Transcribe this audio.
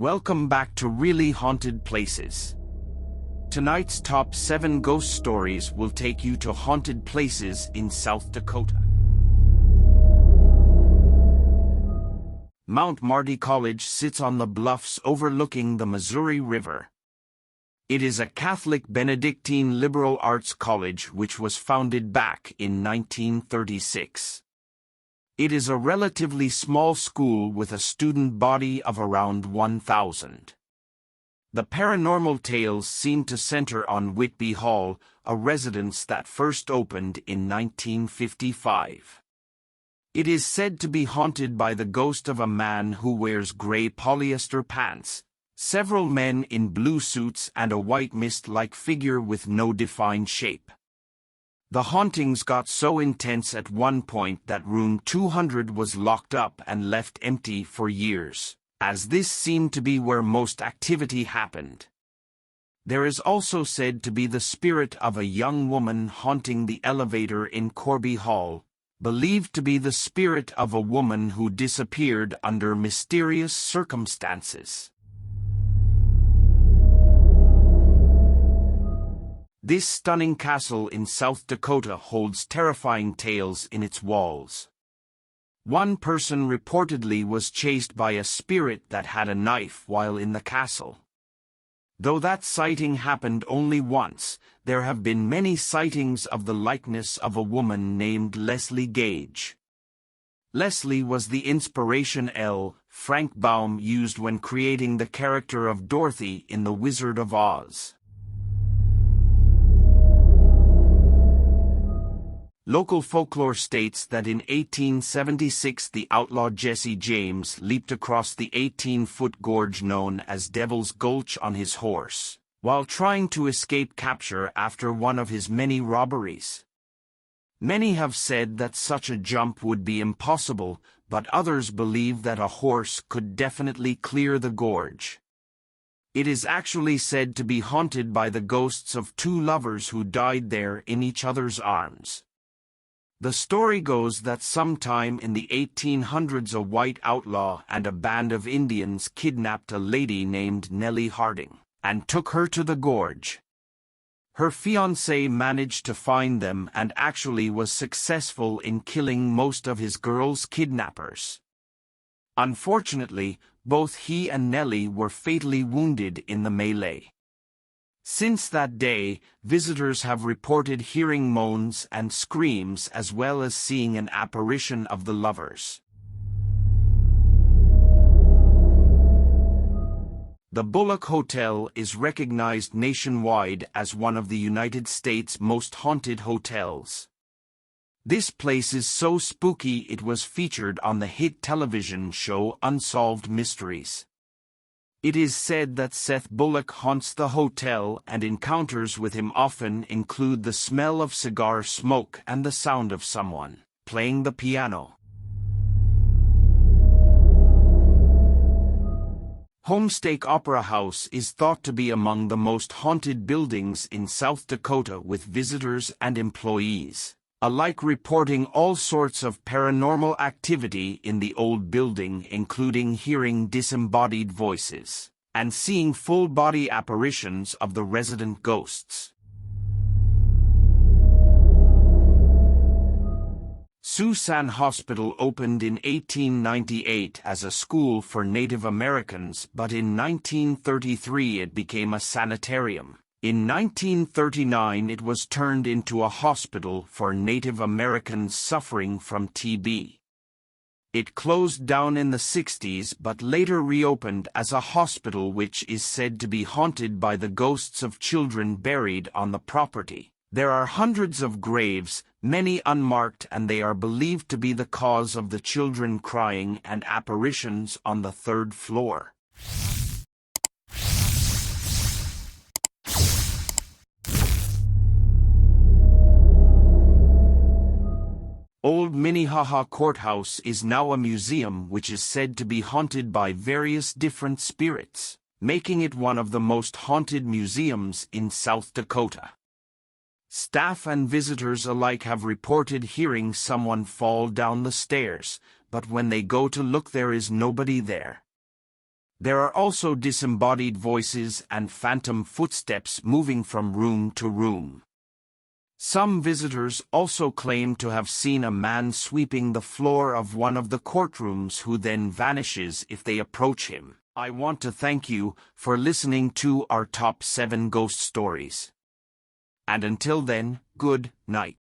Welcome back to Really Haunted Places. Tonight's top 7 ghost stories will take you to haunted places in South Dakota. Mount Marty College sits on the bluffs overlooking the Missouri River. It is a Catholic Benedictine liberal arts college which was founded back in 1936. It is a relatively small school with a student body of around 1,000. The paranormal tales seem to center on Whitby Hall, a residence that first opened in 1955. It is said to be haunted by the ghost of a man who wears gray polyester pants, several men in blue suits and a white mist-like figure with no defined shape. The hauntings got so intense at one point that room 200 was locked up and left empty for years, as this seemed to be where most activity happened. There is also said to be the spirit of a young woman haunting the elevator in Corby Hall, believed to be the spirit of a woman who disappeared under mysterious circumstances. This stunning castle in South Dakota holds terrifying tales in its walls. One person reportedly was chased by a spirit that had a knife while in the castle. Though that sighting happened only once, there have been many sightings of the likeness of a woman named Leslie Gage. Leslie was the inspiration Frank Baum used when creating the character of Dorothy in The Wizard of Oz. Local folklore states that in 1876 the outlaw Jesse James leaped across the 18-foot gorge known as Devil's Gulch on his horse, while trying to escape capture after one of his many robberies. Many have said that such a jump would be impossible, but others believe that a horse could definitely clear the gorge. It is actually said to be haunted by the ghosts of 2 lovers who died there in each other's arms. The story goes that sometime in the 1800s a white outlaw and a band of Indians kidnapped a lady named Nellie Harding, and took her to the gorge. Her fiancé managed to find them and actually was successful in killing most of his girl's kidnappers. Unfortunately, both he and Nellie were fatally wounded in the melee. Since that day, visitors have reported hearing moans and screams as well as seeing an apparition of the lovers. The Bullock Hotel is recognized nationwide as one of the United States' most haunted hotels. This place is so spooky it was featured on the hit television show Unsolved Mysteries. It is said that Seth Bullock haunts the hotel, and encounters with him often include the smell of cigar smoke and the sound of someone playing the piano. HOMESTAKE Opera House is thought to be among the most haunted buildings in South Dakota, with visitors and employees alike reporting all sorts of paranormal activity in the old building, including hearing disembodied voices and seeing full-body apparitions of the resident ghosts. SIOUX Hospital opened in 1898 as a school for Native Americans, but in 1933 it became a sanitarium. In 1939 it was turned into a hospital for Native Americans suffering from TB. It closed down in the 60s but later reopened as a hospital which is said to be haunted by the ghosts of children buried on the property. There are hundreds of graves, many unmarked, and they are believed to be the cause of the children crying and apparitions on the 3rd floor. Old Minnehaha Courthouse is now a museum which is said to be haunted by various different spirits, making it one of the most haunted museums in South Dakota. Staff and visitors alike have reported hearing someone fall down the stairs, but when they go to look there is nobody there. There are also disembodied voices and phantom footsteps moving from room to room. Some visitors also claim to have seen a man sweeping the floor of one of the courtrooms who then vanishes if they approach him. I want to thank you for listening to our top 7 ghost stories. And until then, good night.